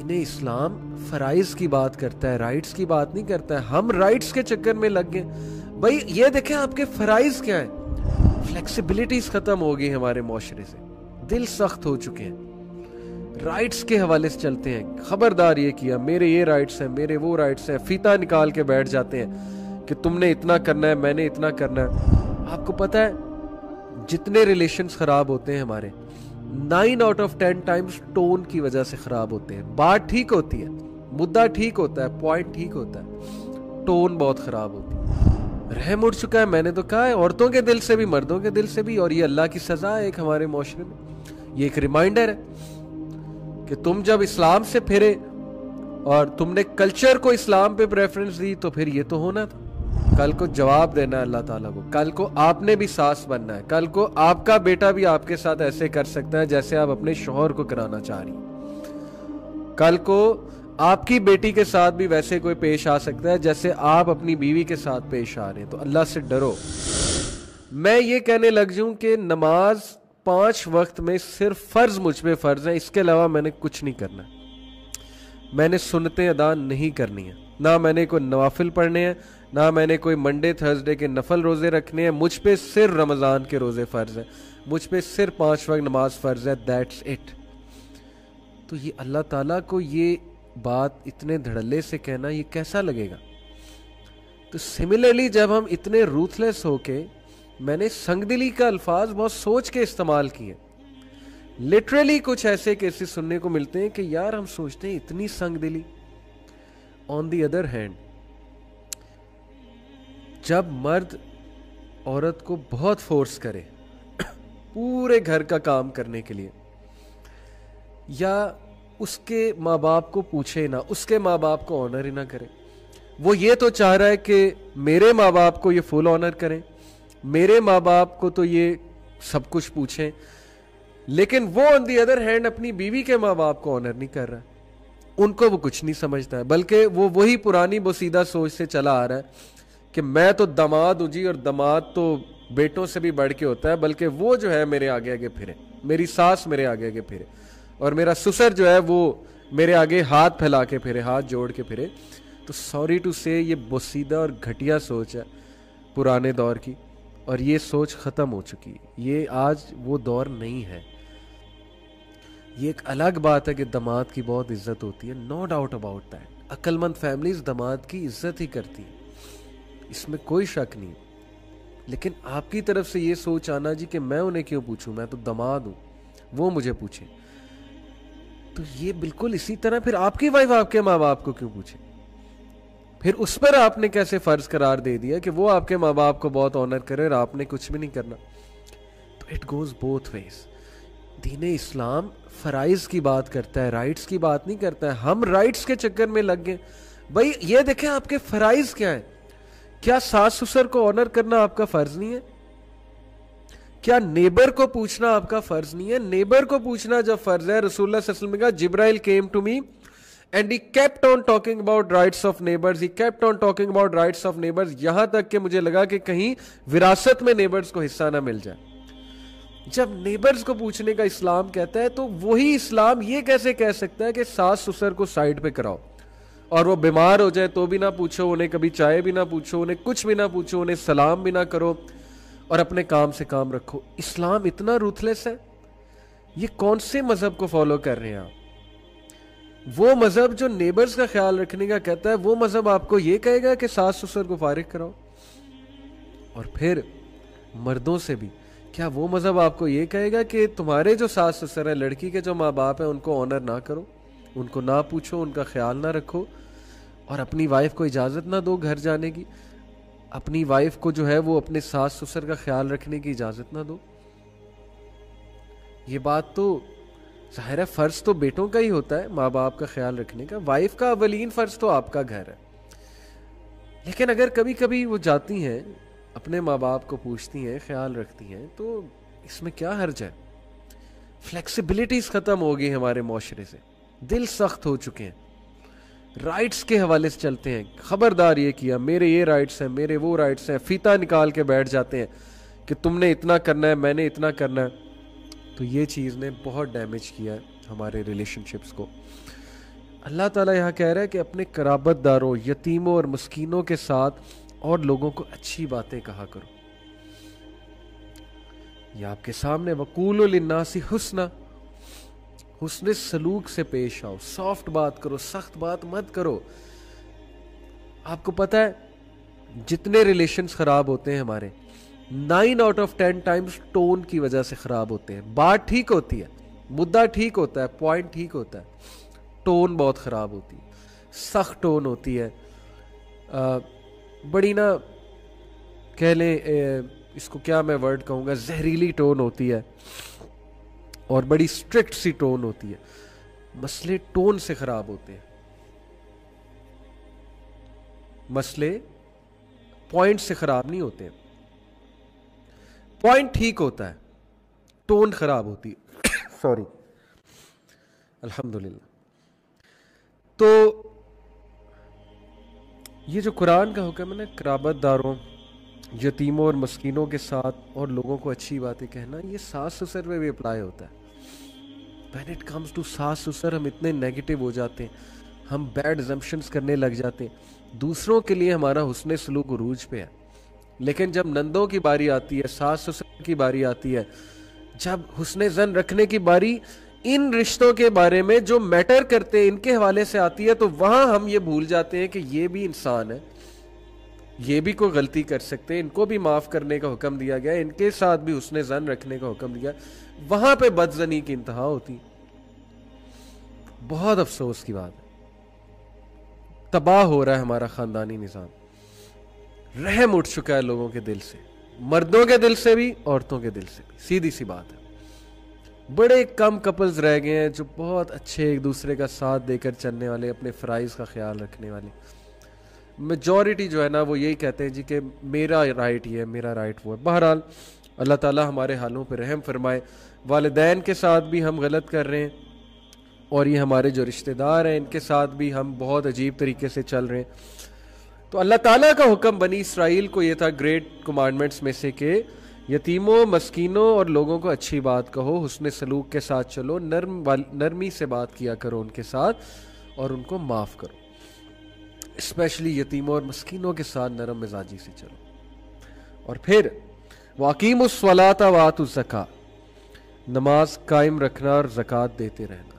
دین اسلام فرائض کی بات کرتا ہے, رائٹس کی بات نہیں کرتا ہے. ہم رائٹس کے چکر میں لگ گئے. بھائی یہ دیکھیں آپ کے فرائض کیا ہیں. فلیکسیبلٹیز ختم ہو گئی ہمارے معاشرے سے, دل سخت ہو چکے ہیں, رائٹس کے حوالے سے چلتے ہیں. خبردار یہ کیا, میرے یہ رائٹس ہیں, میرے وہ رائٹس ہیں, فیتا نکال کے بیٹھ جاتے ہیں کہ تم نے اتنا کرنا ہے, میں نے اتنا کرنا ہے. آپ کو پتہ ہے جتنے ریلیشنز خراب ہوتے ہیں ہمارے 9 out of 10 ٹائمز ٹون کی وجہ سے خراب ہوتے ہیں. بات ٹھیک ہوتی ہے, مدعا ٹھیک ہوتا ہے, پوائنٹ ٹھیک ہوتا ہے, ٹون بہت خراب ہوتی ہے. رحم اٹھ چکا ہے, میں نے تو کہا ہے, عورتوں کے دل سے بھی مردوں کے دل سے بھی. اور یہ اللہ کی سزا ہے ایک ہمارے معاشرے میں. یہ ایک ریمائنڈر ہے کہ تم جب اسلام سے پھرے اور تم نے کلچر کو اسلام پہ پریفرنس دی تو پھر یہ تو ہونا تھا. کل کو جواب دینا ہے اللہ تعالیٰ کو, کل کو آپ نے بھی ساس بننا ہے, کل کو آپ کا بیٹا بھی آپ کے ساتھ ایسے کر سکتا ہے جیسے آپ اپنے شوہر کو کرانا چاہ رہی ہیں. کل کو آپ کی بیٹی کے ساتھ بھی ویسے کوئی پیش آ سکتا ہے جیسے آپ اپنی بیوی کے ساتھ پیش آ رہے ہیں. تو اللہ سے ڈرو. میں یہ کہنے لگ جاؤں کہ نماز 5 وقت میں صرف فرض مجھ پہ فرض ہے, اس کے علاوہ میں نے کچھ نہیں کرنا. میں نے سنتیں ادا نہیں کرنی ہیں, نہ میں نے کوئی نوافل پڑھنے ہیں, نہ میں نے کوئی منڈے تھرسڈے کے نفل روزے رکھنے ہیں. مجھ پہ صرف رمضان کے روزے فرض ہیں, مجھ پہ صرف 5 وقت نماز فرض ہے. That's it. تو یہ اللہ تعالیٰ کو یہ بات اتنے دھڑلے سے کہنا یہ کیسا لگے گا؟ تو سملرلی جب ہم اتنے روتھلیس ہو کے, میں نے سنگ دلی کا الفاظ بہت سوچ کے استعمال کیے. لٹرلی کچھ ایسے کیسز سننے کو ملتے ہیں کہ یار ہم سوچتے ہیں اتنی سنگ دلی. آن دی ادر ہینڈ جب مرد عورت کو بہت فورس کرے پورے گھر کا کام کرنے کے لیے, یا اس کے ماں باپ کو پوچھے نہ, اس کے ماں باپ کو آنر ہی نہ کرے, وہ یہ تو چاہ رہا ہے کہ میرے ماں باپ کو یہ فل آنر کریں, میرے ماں باپ کو تو یہ سب کچھ پوچھیں, لیکن وہ آن دی ادر ہینڈ اپنی بیوی کے ماں باپ کو آنر نہیں کر رہا. ان کو وہ کچھ نہیں سمجھتا ہے, بلکہ وہ وہی پرانی بوسیدہ سوچ سے چلا آ رہا ہے کہ میں تو داماد ہوں جی, اور داماد تو بیٹوں سے بھی بڑھ کے ہوتا ہے, بلکہ وہ جو ہے میرے آگے آگے پھرے, میری ساس میرے آگے آگے پھرے, اور میرا سسر جو ہے وہ میرے آگے ہاتھ پھیلا کے پھرے, ہاتھ جوڑ کے پھرے. تو سوری ٹو سے یہ بوسیدہ اور گھٹیا سوچ ہے پرانے دور کی, اور یہ سوچ ختم ہو چکی ہے. یہ آج وہ دور نہیں ہے. یہ ایک الگ بات ہے کہ داماد کی بہت عزت ہوتی ہے, نو ڈاؤٹ اباؤٹ دیٹ. عقل مند فیملیز داماد کی عزت ہی کرتی ہیں, اس میں کوئی شک نہیں. لیکن آپ کی طرف سے یہ سوچ آنا جی کہ میں انہیں کیوں پوچھوں, میں تو داماد ہوں, وہ مجھے پوچھیں, تو یہ بالکل اسی طرح پھر آپ کی وائف آپ کے ماں باپ کو کیوں پوچھے؟ پھر اس پر آپ نے کیسے فرض قرار دے دیا کہ وہ آپ کے ماں باپ کو بہت آنر کرے اور آپ نے کچھ بھی نہیں کرنا؟ تو اٹ گوز بوتھ ویز. دین اسلام فرائض کی بات کرتا ہے, رائٹس کی بات نہیں کرتا ہے. ہم رائٹس کے چکر میں لگ گئے. بھائی یہ دیکھیں آپ کے فرائض کیا ہیں. کیا ساس سسر کو آنر کرنا آپ کا فرض نہیں ہے؟ کیا نیبر کو پوچھنا آپ کا فرض نہیں ہے؟ نیبر کو پوچھنا جب فرض ہے, رسول اللہ صلی اللہ علیہ وسلم نے کہا جبرائیل came to me and he kept on talking about rights of neighbors, he kept on talking about rights of neighbors, یہاں تک کہ مجھے لگا کہ کہیں وراثت میں نیبرز کو حصہ نہ مل جائے. جب نیبرز کو پوچھنے کا اسلام کہتا ہے تو وہی اسلام یہ کیسے کہہ سکتا ہے کہ ساس سسر کو سائڈ پہ کراؤ, اور وہ بیمار ہو جائے تو بھی نہ پوچھو, انہیں کبھی چائے بھی نہ پوچھو, انہیں کچھ بھی نہ پوچھو, انہیں سلام بھی نہ کرو, اور اپنے کام سے کام رکھو. اسلام اتنا روتھلیس ہے. یہ کون سے مذہب کو فالو کر رہے ہیں آپ؟ وہ مذہب جو نیبرز کا خیال رکھنے کا کہتا ہے, وہ مذہب آپ کو یہ کہے گا کہ ساس سسر کو فارغ کراؤ؟ اور پھر مردوں سے بھی کیا وہ مذہب آپ کو یہ کہے گا کہ تمہارے جو ساس سسر ہیں, لڑکی کے جو ماں باپ ہیں, ان کو آنر نہ کرو, ان کو نہ پوچھو, ان کا خیال نہ رکھو, اور اپنی وائف کو اجازت نہ دو گھر جانے کی, اپنی وائف کو جو ہے وہ اپنے ساس سسر کا خیال رکھنے کی اجازت نہ دو؟ یہ بات تو ظاہر ہے فرض تو بیٹوں کا ہی ہوتا ہے ماں باپ کا خیال رکھنے کا, وائف کا اولین فرض تو آپ کا گھر ہے. لیکن اگر کبھی کبھی وہ جاتی ہیں اپنے ماں باپ کو پوچھتی ہیں, خیال رکھتی ہیں, تو اس میں کیا حرج ہے؟ فلیکسیبلٹیز ختم ہو گئی ہمارے معاشرے سے, دل سخت ہو چکے ہیں, رائٹس کے حوالے سے چلتے ہیں. خبردار یہ کیا, میرے یہ رائٹس ہیں, میرے وہ رائٹس ہیں, فیتا نکال کے بیٹھ جاتے ہیں کہ تم نے اتنا کرنا ہے, میں نے اتنا کرنا ہے. تو یہ چیز نے بہت ڈیمیج کیا ہے ہمارے ریلیشن شپس کو. اللہ تعالیٰ یہاں کہہ رہا ہے کہ اپنے قرابت داروں، یتیموں اور مسکینوں کے ساتھ اور لوگوں کو اچھی باتیں کہا کرو. یہ آپ کے سامنے وقولوا للناس حسنا، حسن سلوک سے پیش آؤ، سافٹ بات کرو، سخت بات مت کرو. آپ کو پتہ ہے جتنے ریلیشنز خراب ہوتے ہیں ہمارے 9 out of 10 ٹائمز ٹون کی وجہ سے خراب ہوتے ہیں. بات ٹھیک ہوتی ہے، مدعا ٹھیک ہوتا ہے، پوائنٹ ٹھیک ہوتا ہے، ٹون بہت خراب ہوتی ہے، سخت ٹون ہوتی ہے، بڑی نا کہہ لیں اس کو کیا میں ورڈ کہوں گا، زہریلی ٹون ہوتی ہے اور بڑی سٹرکٹ سی ٹون ہوتی ہے. مسئلے ٹون سے خراب ہوتے ہیں، مسئلے پوائنٹ سے خراب نہیں ہوتے ہیں. پوائنٹ ٹھیک ہوتا ہے، ٹون خراب ہوتی ہے. سوری، الحمدللہ. تو یہ جو قرآن کا حکم ہے نا، قرابت داروں، یتیموں اور مسکینوں کے ساتھ اور لوگوں کو اچھی باتیں کہنا، یہ ساس سسر میں بھی اپلائی ہوتا ہے. When it comes to ساس سسر ہم اتنے نیگیٹو ہو جاتے ہیں، ہم بیڈ assumptions کرنے لگ جاتے ہیں. دوسروں کے لیے ہمارا حسن سلوک عروج پہ ہے، لیکن جب نندوں کی باری آتی ہے، ساس سسر کی باری آتی ہے، جب حسن زن رکھنے کی باری ان رشتوں کے بارے میں جو میٹر کرتے ہیں ان کے حوالے سے آتی ہے، تو وہاں ہم یہ بھول جاتے ہیں کہ یہ بھی انسان ہے، یہ بھی کوئی غلطی کر سکتے ہیں، ان کو بھی معاف کرنے کا حکم دیا گیا، ان کے ساتھ بھی حسن زن رکھنے کا حکم دیا. وہاں پہ بدزنی کی انتہا ہوتی. بہت افسوس کی بات ہے، تباہ ہو رہا ہے ہمارا خاندانی نظام. رحم اٹھ چکا ہے لوگوں کے دل سے، مردوں کے دل سے بھی، عورتوں کے دل سے بھی. سیدھی سی بات ہے. بڑے کم کپلز رہ گئے ہیں جو بہت اچھے ایک دوسرے کا ساتھ دے کر چلنے والے، اپنے فرائض کا خیال رکھنے والے. میجورٹی جو ہے نا وہ یہی کہتے ہیں جی کہ میرا رائٹ یہ ہے، میرا رائٹ وہ ہے. بہرحال اللہ تعالیٰ ہمارے حالوں پہ رحم فرمائے. والدین کے ساتھ بھی ہم غلط کر رہے ہیں، اور یہ ہمارے جو رشتہ دار ہیں ان کے ساتھ بھی ہم بہت عجیب طریقے سے چل رہے ہیں. تو اللہ تعالیٰ کا حکم بنی اسرائیل کو یہ تھا گریٹ کمانڈمنٹس میں سے کہ یتیموں، مسکینوں اور لوگوں کو اچھی بات کہو، حسن سلوک کے ساتھ چلو، نرمی سے بات کیا کرو ان کے ساتھ اور ان کو معاف کرو. اسپیشلی یتیموں اور مسکینوں کے ساتھ نرم مزاجی سے چلو. اور پھر وَأَقِیمُوا الصَّلَاةَ وَآتُوا الزَّکَاةَ، نماز قائم رکھنا اور زکوٰۃ دیتے رہنا.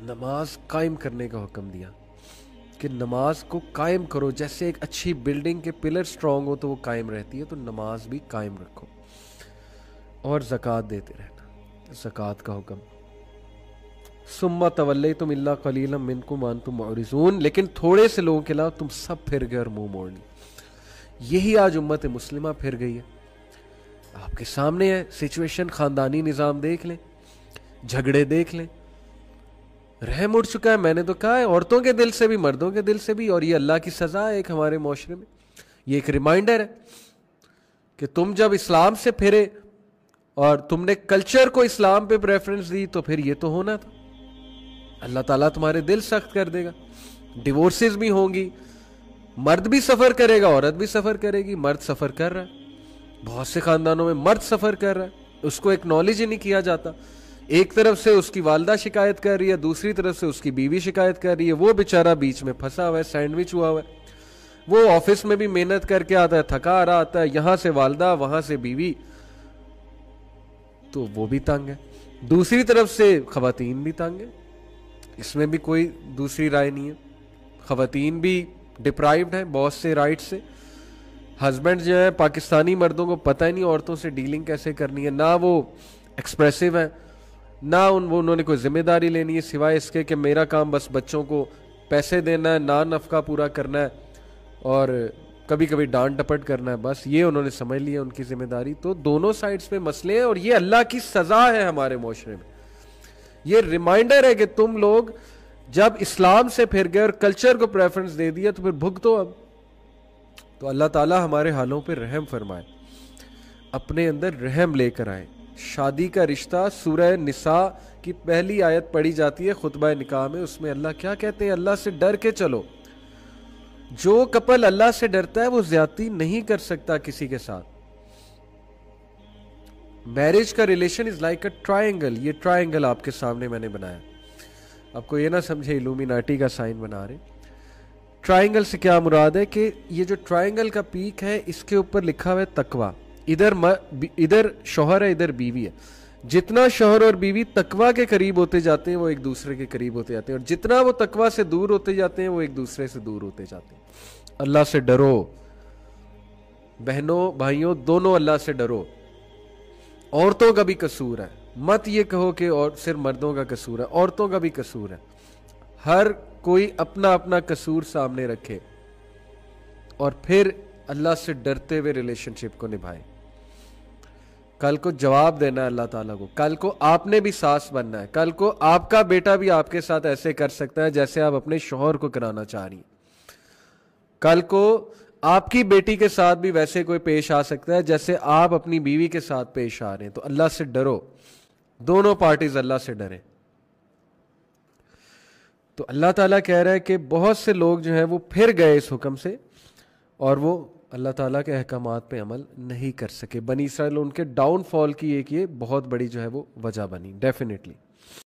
نماز قائم کرنے کا حکم دیا کہ نماز کو قائم کرو. جیسے ایک اچھی بلڈنگ کے پلر سٹرونگ ہو تو وہ قائم رہتی ہے، تو نماز بھی قائم رکھو اور زکوٰۃ دیتے رہنا. زکوٰۃ کا حکم. ثم تولیتم الا قلیلا منکم وانتم معرضون، لیکن تھوڑے سے لوگوں کے علاوہ تم سب پھر گئے اور منہ موڑ لی. یہی آج امت مسلمہ پھر گئی ہے. آپ کے سامنے ہے سچویشن. خاندانی نظام دیکھ لیں، جھگڑے دیکھ لیں. رحم اٹھ چکا ہے. میں نے تو کہا ہے عورتوں کے دل سے بھی، مردوں کے دل سے بھی. اور یہ اللہ کی سزا ہے ایک ہمارے معاشرے میں. یہ ایک ریمائنڈر ہے کہ تم جب اسلام سے پھرے اور تم نے کلچر کو اسلام پہ پریفرنس دی تو پھر یہ تو ہونا تھا. اللہ تعالیٰ تمہارے دل سخت کر دے گا. ڈیورسز بھی ہوں گی، مرد بھی سفر کرے گا، عورت بھی سفر کرے گی. مرد سفر کر رہا ہے، بہت سے خاندانوں میں مرد سفر کر رہا ہے، اس کو ایکنالج ہی نہیں کیا جاتا. ایک طرف سے اس کی والدہ شکایت کر رہی ہے، دوسری طرف سے اس کی بیوی شکایت کر رہی ہے. وہ بیچارہ بیچ میں پھنسا ہوا ہے، سینڈوچ ہوا ہوا ہے. وہ آفس میں بھی محنت کر کے آتا ہے، تھکا آ رہا آتا ہے، یہاں سے والدہ وہاں سے بیوی، تو وہ بھی تنگ ہے. دوسری طرف سے خواتین بھی تنگ ہے. اس میں بھی کوئی دوسری رائے نہیں ہے. خواتین بھی ڈپرائیوڈ ہیں بہت سے رائٹ سے. ہسبینڈ جو ہیں پاکستانی مردوں کو پتہ ہی نہیں عورتوں سے ڈیلنگ کیسے کرنی ہے. نہ وہ ایکسپریسو ہیں، نہ انہوں نے کوئی ذمہ داری لینی ہے سوائے اس کے کہ میرا کام بس بچوں کو پیسے دینا ہے، نفقہ پورا کرنا ہے اور کبھی کبھی ڈانٹ ڈپٹ کرنا ہے. بس یہ انہوں نے سمجھ لیا ان کی ذمہ داری. تو دونوں سائڈز پہ مسئلے ہیں اور یہ اللہ کی سزا ہے ہمارے معاشرے میں. یہ ریمائنڈر ہے کہ تم لوگ جب اسلام سے پھر گئے اور کلچر کو پریفرنس دے دیا تو پھر بھگتو اب. تو اللہ تعالیٰ ہمارے حالوں پہ رحم فرمائے، اپنے اندر رحم لے کر آئے. شادی کا رشتہ سورہ نساء کی پہلی آیت پڑھی جاتی ہے خطبہ نکاح میں. اس میں اللہ کیا کہتے ہیں؟ اللہ سے ڈر کے چلو. جو کپل اللہ سے ڈرتا ہے وہ زیادتی نہیں کر سکتا کسی کے ساتھ. میرج کا relation is like a triangle. یہ ٹرائنگل آپ کے سامنے میں نے بنایا. آپ کو یہ نہ سمجھے الومیناٹی کا سائن بنا رہے. ٹرائنگل سے کیا مراد ہے کہ یہ جو ٹرائنگل کا پیک ہے اس کے اوپر لکھا ہوا ہے تقوی. ادھر شوہر ہے, ادھر بیوی ہے. جتنا شوہر اور بیوی تقوی کے قریب ہوتے جاتے ہیں وہ ایک دوسرے کے قریب ہوتے جاتے ہیں, اور جتنا وہ تقوی سے دور ہوتے جاتے ہیں وہ ایک دوسرے سے دور ہوتے جاتے ہیں. اللہ سے ڈرو بہنوں بھائیوں, دونوں اللہ سے ڈرو. عورتوں کا بھی قصور ہے, مت یہ کہو کہ اور صرف مردوں کا قصور ہے, عورتوں کا بھی قصور ہے. ہر کوئی اپنا اپنا قصور سامنے رکھے اور پھر اللہ سے ڈرتے ہوئے ریلیشن شپ کو نبھائے. کل کو جواب دینا ہے اللہ تعالیٰ کو, کل کو آپ نے بھی ساس بننا ہے, کل کو آپ کا بیٹا بھی آپ کے ساتھ ایسے کر سکتا ہے جیسے آپ اپنے شوہر کو کرانا چاہ رہی ہیں. کل کو آپ کی بیٹی کے ساتھ بھی ویسے کوئی پیش آ سکتا ہے جیسے آپ اپنی بیوی کے ساتھ پیش آ رہے ہیں. تو اللہ سے ڈرو, دونوں پارٹیز اللہ سے ڈریں. تو اللہ تعالیٰ کہہ رہا ہے کہ بہت سے لوگ جو ہیں وہ پھر گئے اس حکم سے اور وہ اللہ تعالیٰ کے احکامات پہ عمل نہیں کر سکے. بنی اسرائیل ان کے ڈاؤن فال کی ایک یہ بہت بڑی جو ہے وہ وجہ بنی ڈیفینیٹلی.